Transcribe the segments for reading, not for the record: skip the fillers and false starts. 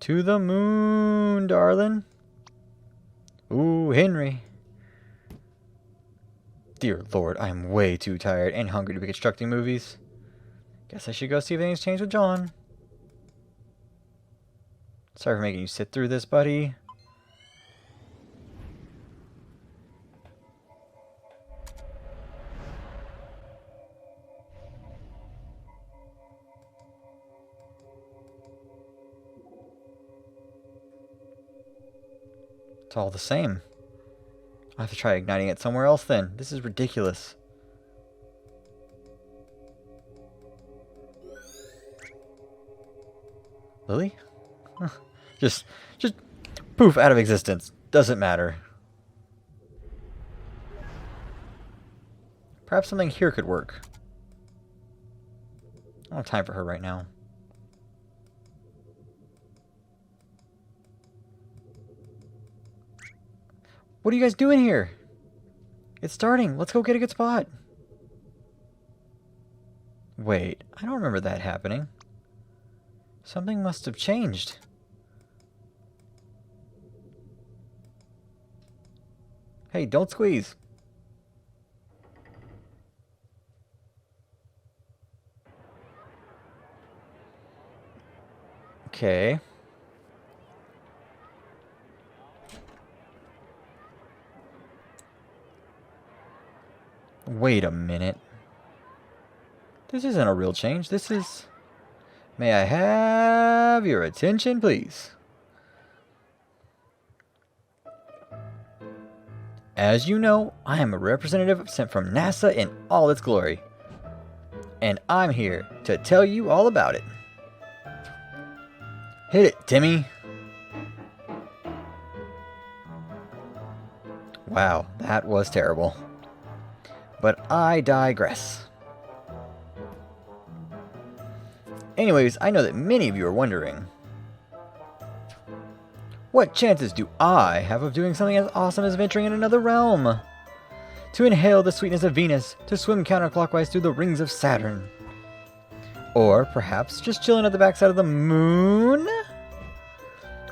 To the moon, darling. Ooh, Henry. Dear Lord, I am way too tired and hungry to be constructing movies. Guess I should go see if anything's changed with John. Sorry for making you sit through this, buddy. It's all the same. I'll have to try igniting it somewhere else then. This is ridiculous. Lily? Huh. Just poof, out of existence. Doesn't matter. Perhaps something here could work. I don't have time for her right now. What are you guys doing here? It's starting. Let's go get a good spot. Wait, I don't remember that happening. Something must have changed. Hey, don't squeeze. Okay. Wait a minute. This isn't a real change. This is... May I have your attention, please? As you know, I am a representative sent from NASA in all its glory. And I'm here to tell you all about it. Hit it, Timmy. Wow, that was terrible. But I digress. Anyways, I know that many of you are wondering, what chances do I have of doing something as awesome as venturing in another realm? To inhale the sweetness of Venus, to swim counterclockwise through the rings of Saturn. Or perhaps just chilling at the backside of the moon?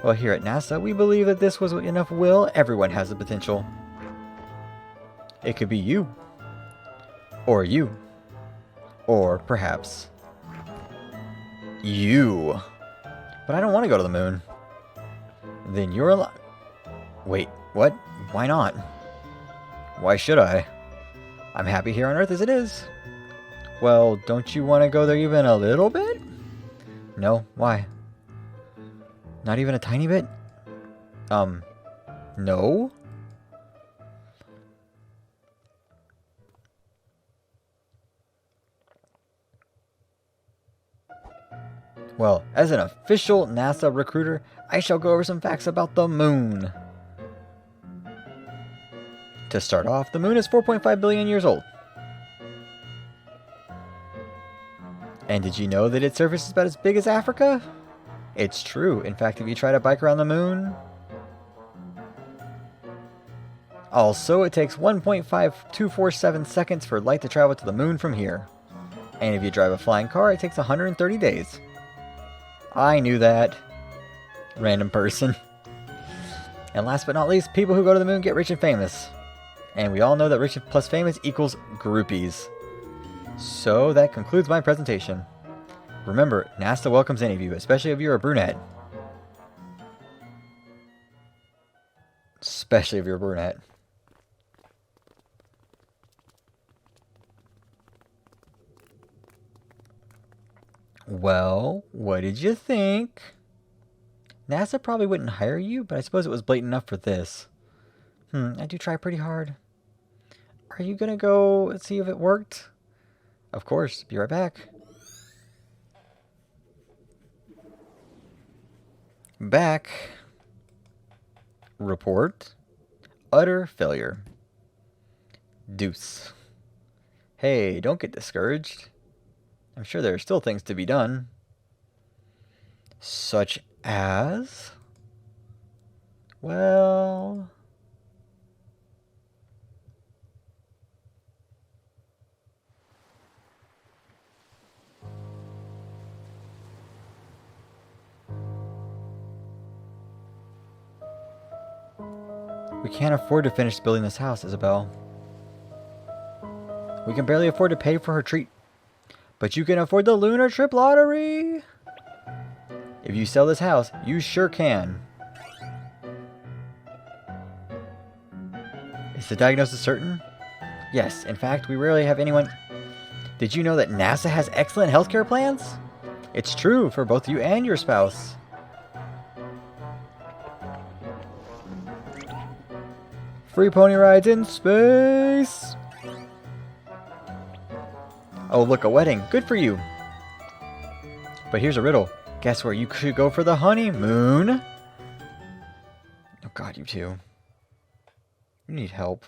Well, here at NASA, we believe that this was enough will. Everyone has the potential. It could be you. Or you. Or perhaps you. But I don't want to go to the moon. Then you're alive. Wait, what? Why not? Why should I? I'm happy here on Earth as it is. Well, don't you want to go there even a little bit? No, why? Not even a tiny bit? No? Well, as an official NASA recruiter, I shall go over some facts about the moon. To start off, the moon is 4.5 billion years old. And did you know that its surface is about as big as Africa? It's true. In fact, if you try to bike around the moon... Also, it takes 1.5247 seconds for light to travel to the moon from here. And if you drive a flying car, it takes 130 days. I knew that. Random person. And last but not least, people who go to the moon get rich and famous. And we all know that rich plus famous equals groupies. So that concludes my presentation. Remember, NASA welcomes any of you, especially if you're a brunette. Especially if you're a brunette. Well, what did you think? NASA probably wouldn't hire you, but I suppose it was blatant enough for this. I do try pretty hard. Are you gonna go see if it worked? Of course, be right back. Back. Report. Utter failure. Deuce. Hey, don't get discouraged. I'm sure there are still things to be done. Such as... Well... We can't afford to finish building this house, Isabelle. We can barely afford to pay for her treat. But you can afford the Lunar Trip Lottery! If you sell this house, you sure can. Is the diagnosis certain? Yes, in fact, we rarely have anyone... Did you know that NASA has excellent healthcare plans? It's true for both you and your spouse. Free pony rides in space! Oh, look, a wedding. Good for you. But here's a riddle. Guess where you should go for the honeymoon? Oh god, you two. You need help.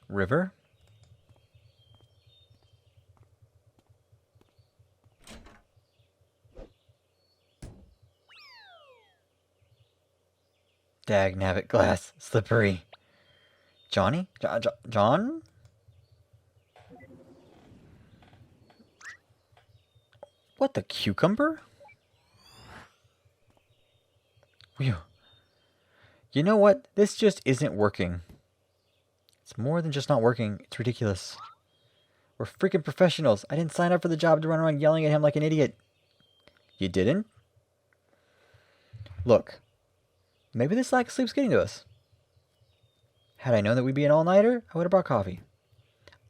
River? Dag nabbit glass. Slippery. Johnny? John? What the cucumber? Phew. You know what? This just isn't working. It's more than just not working. It's ridiculous. We're freaking professionals. I didn't sign up for the job to run around yelling at him like an idiot. You didn't? Look. Maybe this lack of sleep's getting to us. Had I known that we'd be an all-nighter, I would have brought coffee.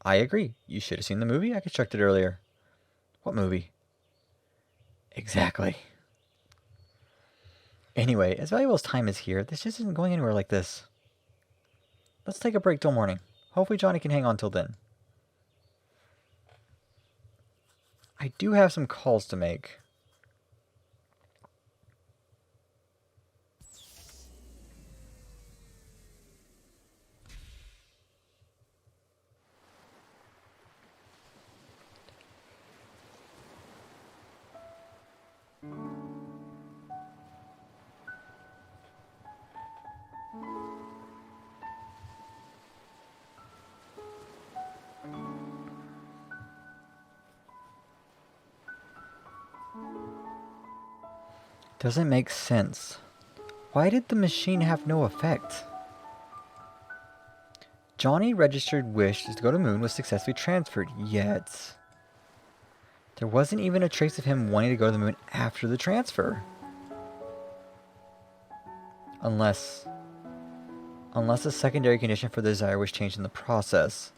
I agree. You should have seen the movie I constructed earlier. What movie? Exactly. Anyway, as valuable as time is here, this just isn't going anywhere like this. Let's take a break till morning. Hopefully Johnny can hang on till then. I do have some calls to make. Doesn't make sense. Why did the machine have no effect? Johnny registered wish to go to Moon was successfully transferred, yet there wasn't even a trace of him wanting to go to the Moon after the transfer. Unless a secondary condition for the desire was changed in the process.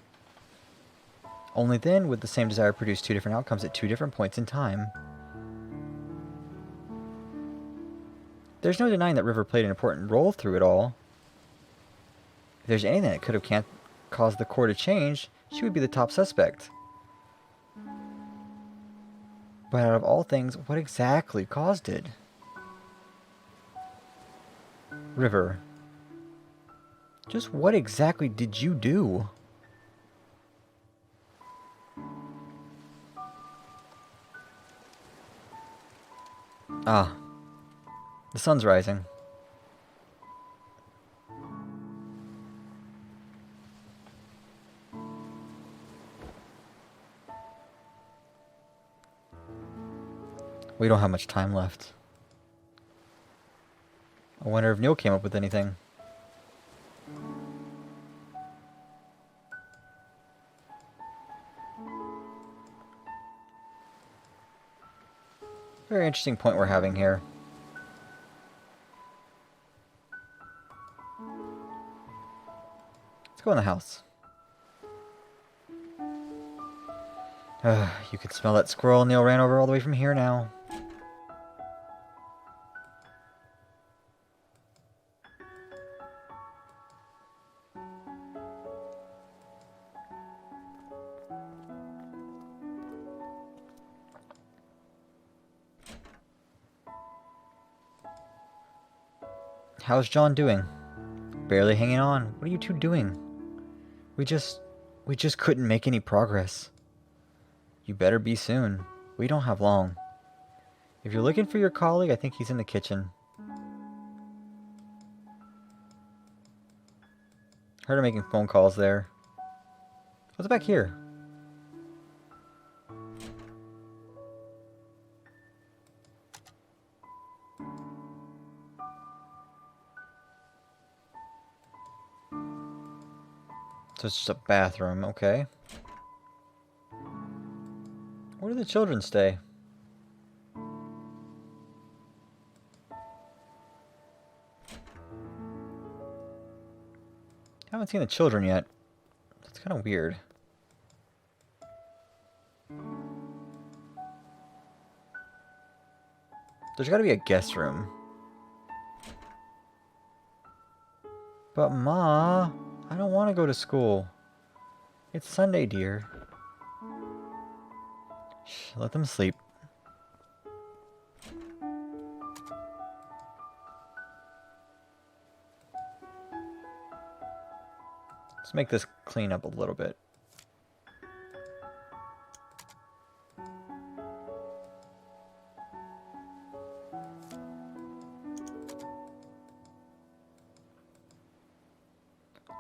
Only then would the same desire produce two different outcomes at two different points in time. There's no denying that River played an important role through it all. If there's anything that could have caused the core to change, she would be the top suspect. But out of all things, what exactly caused it? River. Just what exactly did you do? Ah. The sun's rising. We don't have much time left. I wonder if Neil came up with anything. Very interesting point we're having here. Go in the house. You could smell that squirrel Neil ran over all the way from here now. How's John doing? Barely hanging on. What are you two doing? We just couldn't make any progress. You better be soon. We don't have long. If you're looking for your colleague, I think he's in the kitchen. Heard him making phone calls there. What's back here? So it's just a bathroom, okay. Where do the children stay? Haven't seen the children yet. That's kind of weird. There's got to be a guest room. But Ma, I don't want to go to school. It's Sunday, dear. Shh, let them sleep. Let's make this clean up a little bit.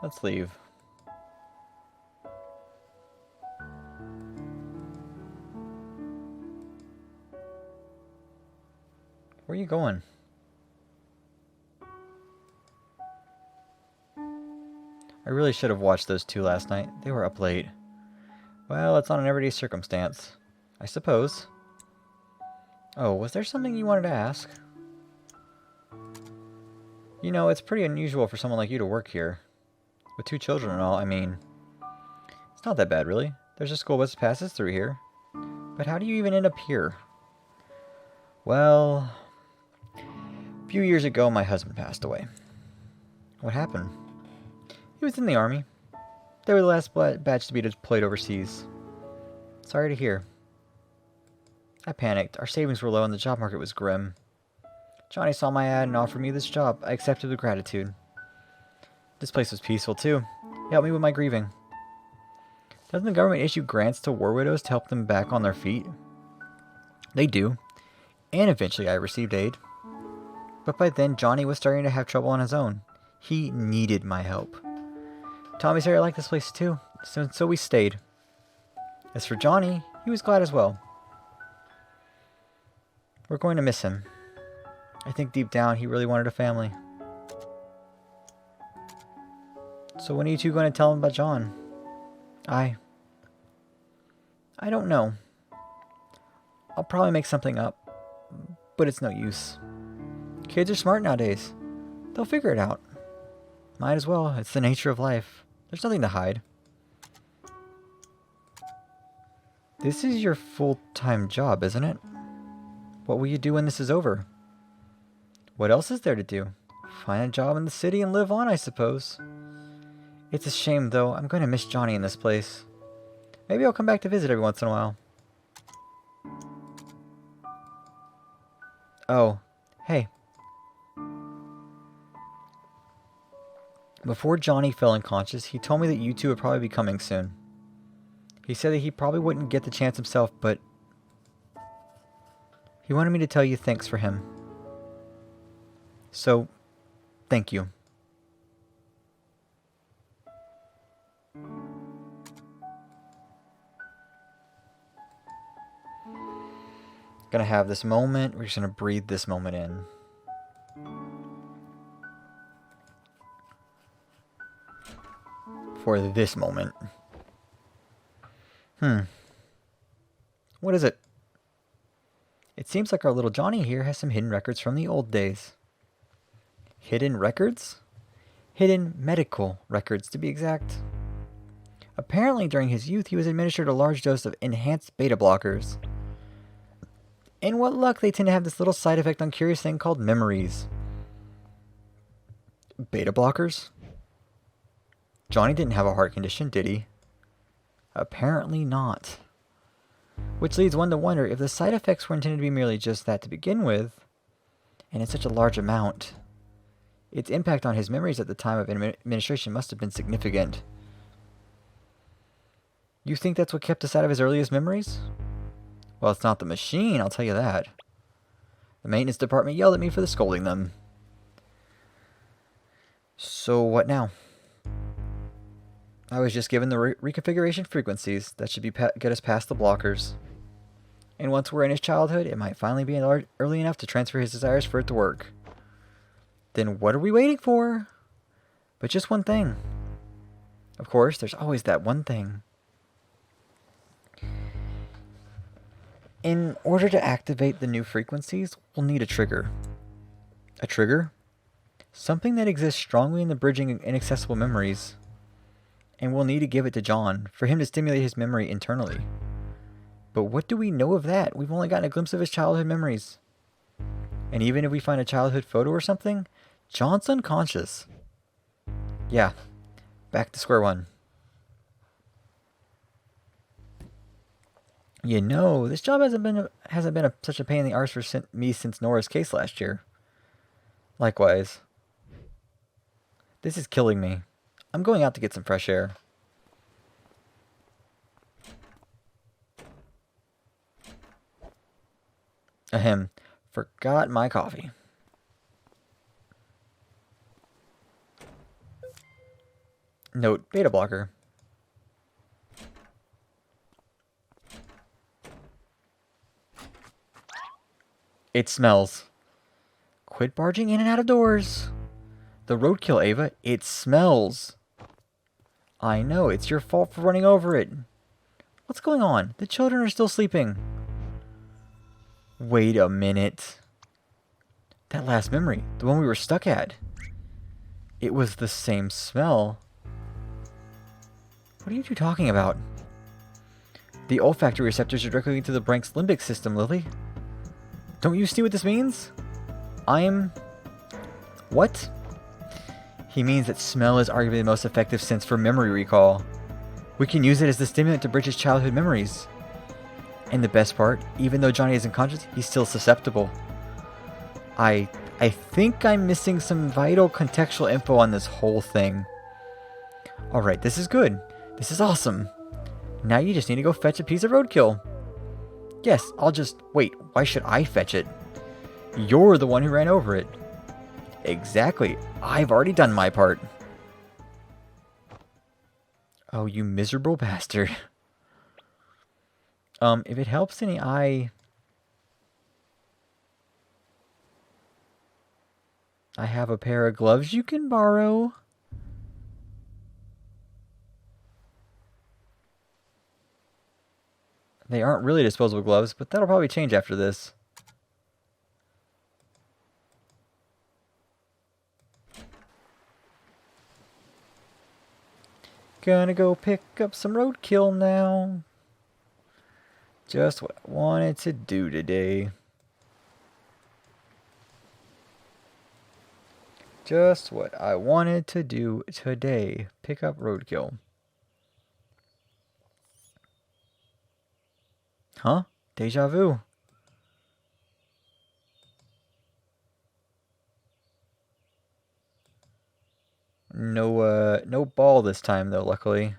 Let's leave. Where are you going? I really should have watched those two last night. They were up late. Well, it's not an everyday circumstance, I suppose. Oh, was there something you wanted to ask? You know, it's pretty unusual for someone like you to work here. With 2 children and all, I mean... It's not that bad, really. There's a school bus that passes through here. But how do you even end up here? Well... A few years ago, my husband passed away. What happened? He was in the army. They were the last batch to be deployed overseas. Sorry to hear. I panicked. Our savings were low and the job market was grim. Johnny saw my ad and offered me this job. I accepted with gratitude. This place was peaceful, too. He helped me with my grieving. Doesn't the government issue grants to war widows to help them back on their feet? They do. And eventually I received aid. But by then, Johnny was starting to have trouble on his own. He needed my help. Tommy said I liked this place, too. So we stayed. As for Johnny, he was glad as well. We're going to miss him. I think deep down, he really wanted a family. So when are you two going to tell him about John? I don't know. I'll probably make something up, but it's no use. Kids are smart nowadays. They'll figure it out. Might as well. It's the nature of life. There's nothing to hide. This is your full-time job, isn't it? What will you do when this is over? What else is there to do? Find a job in the city and live on, I suppose. It's a shame, though. I'm going to miss Johnny in this place. Maybe I'll come back to visit every once in a while. Oh, hey. Before Johnny fell unconscious, he told me that you two would probably be coming soon. He said that he probably wouldn't get the chance himself, but he wanted me to tell you thanks for him. So, thank you. Gonna have this moment. We're just gonna breathe this moment in. For this moment. What is it? It seems like our little Johnny here has some hidden records from the old days. Hidden records? Hidden medical records, to be exact. Apparently, during his youth, he was administered a large dose of enhanced beta blockers. And what luck, they tend to have this little side effect on curious thing called memories. Beta blockers? Johnny didn't have a heart condition, did he? Apparently not. Which leads one to wonder if the side effects were intended to be merely just that to begin with, and in such a large amount. Its impact on his memories at the time of administration must have been significant. You think that's what kept us out of his earliest memories? Well, it's not the machine, I'll tell you that. The maintenance department yelled at me for scolding them. So what now? I was just given the reconfiguration frequencies that should be get us past the blockers. And once we're in his childhood, it might finally be early enough to transfer his desires for it to work. Then what are we waiting for? But just one thing. Of course, there's always that one thing. In order to activate the new frequencies, we'll need a trigger. A trigger? Something that exists strongly in the bridging of inaccessible memories. And we'll need to give it to John for him to stimulate his memory internally. But what do we know of that? We've only gotten a glimpse of his childhood memories. And even if we find a childhood photo or something, John's unconscious. Yeah, back to square one. You know, this job hasn't been such a pain in the arse for me since Nora's case last year. Likewise. This is killing me. I'm going out to get some fresh air. Ahem. Forgot my coffee. Note, beta blocker. It smells. Quit barging in and out of doors. The roadkill, Ava. It smells. I know, it's your fault for running over it. What's going on? The children are still sleeping. Wait a minute. That last memory, the one we were stuck at. It was the same smell. What are you two talking about? The olfactory receptors are directly linked to the brain's limbic system, Lily. Don't you see what this means? What? He means that smell is arguably the most effective sense for memory recall. We can use it as the stimulant to bridge his childhood memories. And the best part, even though Johnny isn't conscious, he's still susceptible. I think I'm missing some vital contextual info on this whole thing. Alright, this is good. This is awesome. Now you just need to go fetch a piece of roadkill. Yes, I'll just... Wait, why should I fetch it? You're the one who ran over it. Exactly. I've already done my part. Oh, you miserable bastard. If it helps any, I have a pair of gloves you can borrow. They aren't really disposable gloves, but that'll probably change after this. Gonna go pick up some roadkill now. Just what I wanted to do today. Just what I wanted to do today. Pick up roadkill. Huh? Deja vu. No ball this time though, luckily.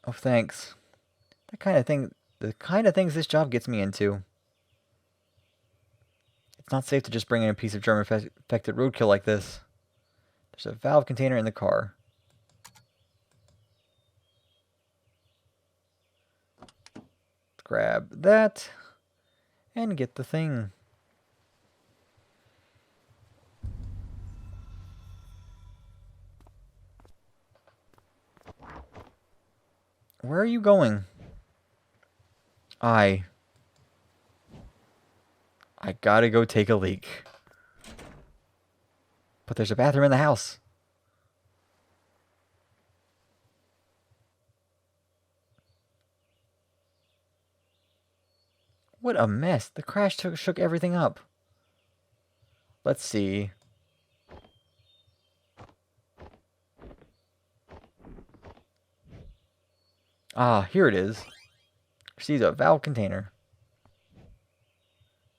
Oh, thanks. The kind of things this job gets me into. It's not safe to just bring in a piece of germ-infected roadkill like this. There's a valve container in the car. Grab that and get the thing. Where are you going? I gotta go take a leak. But there's a bathroom in the house. What a mess. The crash shook everything up. Let's see. Ah, here it is. Receives a valve container.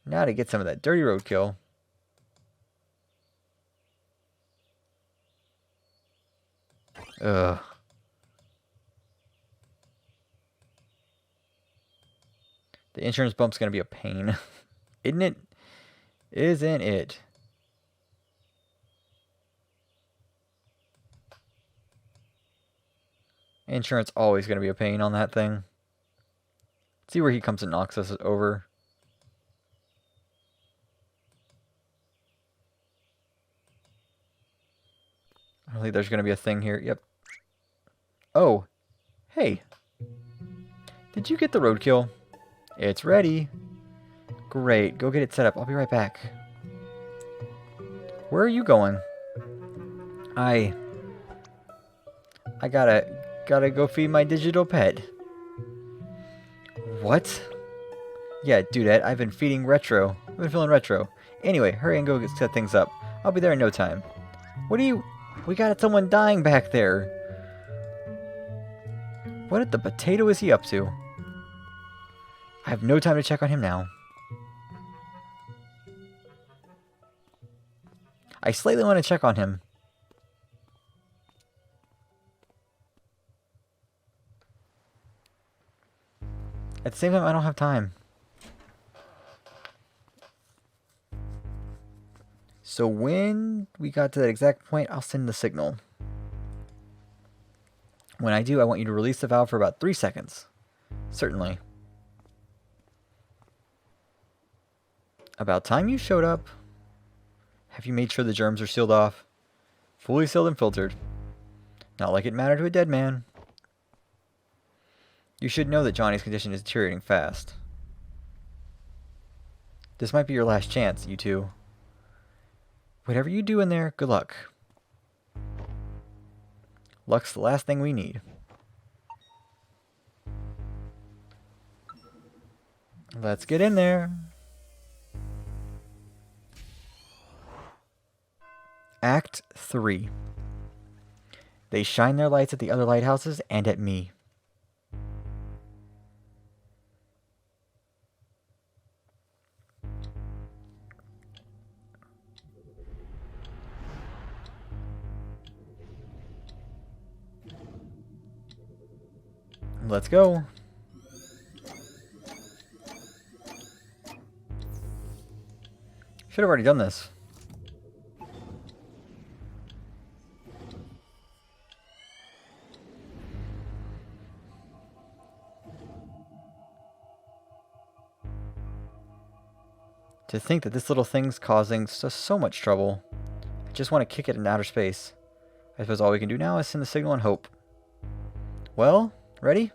Now to get some of that dirty roadkill. Ugh. The insurance bump's gonna be a pain. Isn't it? Isn't it? Insurance always gonna be a pain on that thing. See where he comes and knocks us over. definitely there's going to be a thing here. Yep. Oh. Hey. Did you get the roadkill? It's ready. Great. Go get it set up. I'll be right back. Where are you going? I gotta go feed my digital pet. What? Yeah, dudette, I've been feeding Retro. I've been feeling Retro. Anyway, hurry and go set things up. I'll be there in no time. What are you... We got someone dying back there. What the potato is he up to? I have no time to check on him now. I slightly want to check on him. At the same time, I don't have time. So when we got to that exact point, I'll send the signal. When I do, I want you to release the valve for about 3 seconds. Certainly. About time you showed up. Have you made sure the germs are sealed off? Fully sealed and filtered. Not like it mattered to a dead man. You should know that Johnny's condition is deteriorating fast. This might be your last chance, you two. Whatever you do in there, good luck. Luck's the last thing we need. Let's get in there. Act 3. They shine their lights at the other lighthouses and at me. Let's go. Should have already done this. To think that this little thing's causing so much trouble. I just want to kick it in outer space. I suppose all we can do now is send the signal and hope. Well, ready?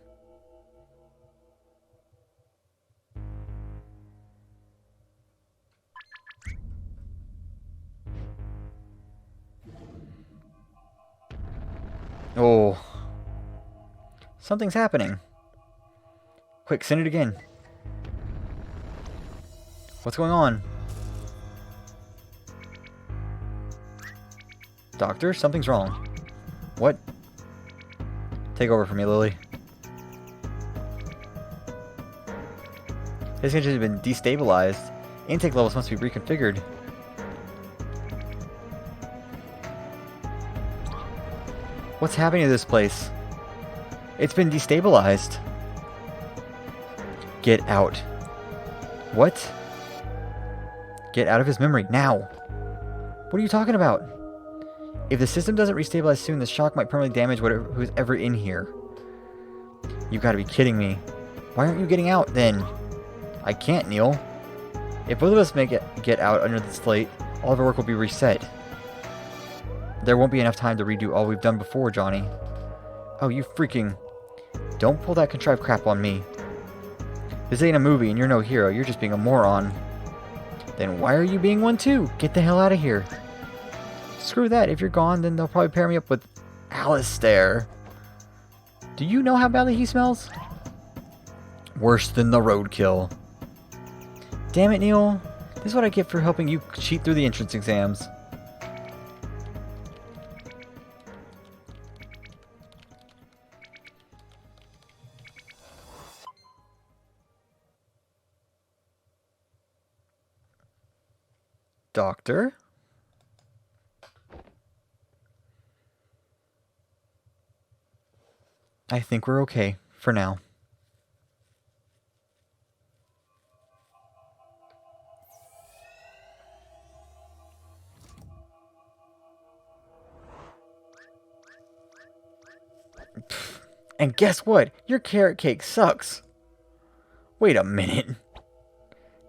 Oh. Something's happening. Quick, send it again. What's going on? Doctor, something's wrong. What? Take over for me, Lily. His engine has been destabilized. Intake levels must be reconfigured. What's happening to this place? It's been destabilized. Get out. What? Get out of his memory, now! What are you talking about? If the system doesn't restabilize soon, the shock might permanently damage who's ever in here. You've got to be kidding me. Why aren't you getting out, then? I can't, Neil. If both of us get out under the slate, all of our work will be reset. There won't be enough time to redo all we've done before, Johnny. Oh, you freaking... Don't pull that contrived crap on me. This ain't a movie and you're no hero, you're just being a moron. Then why are you being one too? Get the hell out of here. Screw that, if you're gone, then they'll probably pair me up with Alistair. Do you know how badly he smells? Worse than the roadkill. Damn it, Neil. This is what I get for helping you cheat through the entrance exams. Doctor? I think we're okay, for now. And guess what? Your carrot cake sucks. Wait a minute.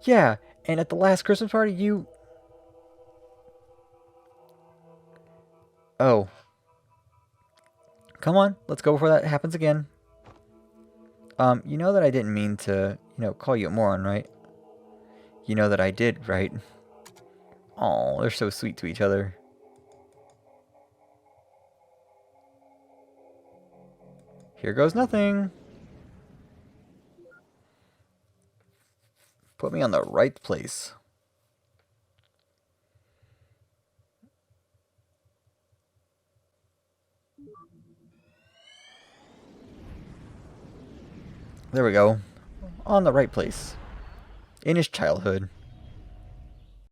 Yeah, and at the last Christmas party, you... Oh. Come on, let's go before that happens again. You know that I didn't mean to, call you a moron, right? You know that I did, right? Oh, they're so sweet to each other. Here goes nothing. Put me on the right place. There we go. On the right place. In his childhood.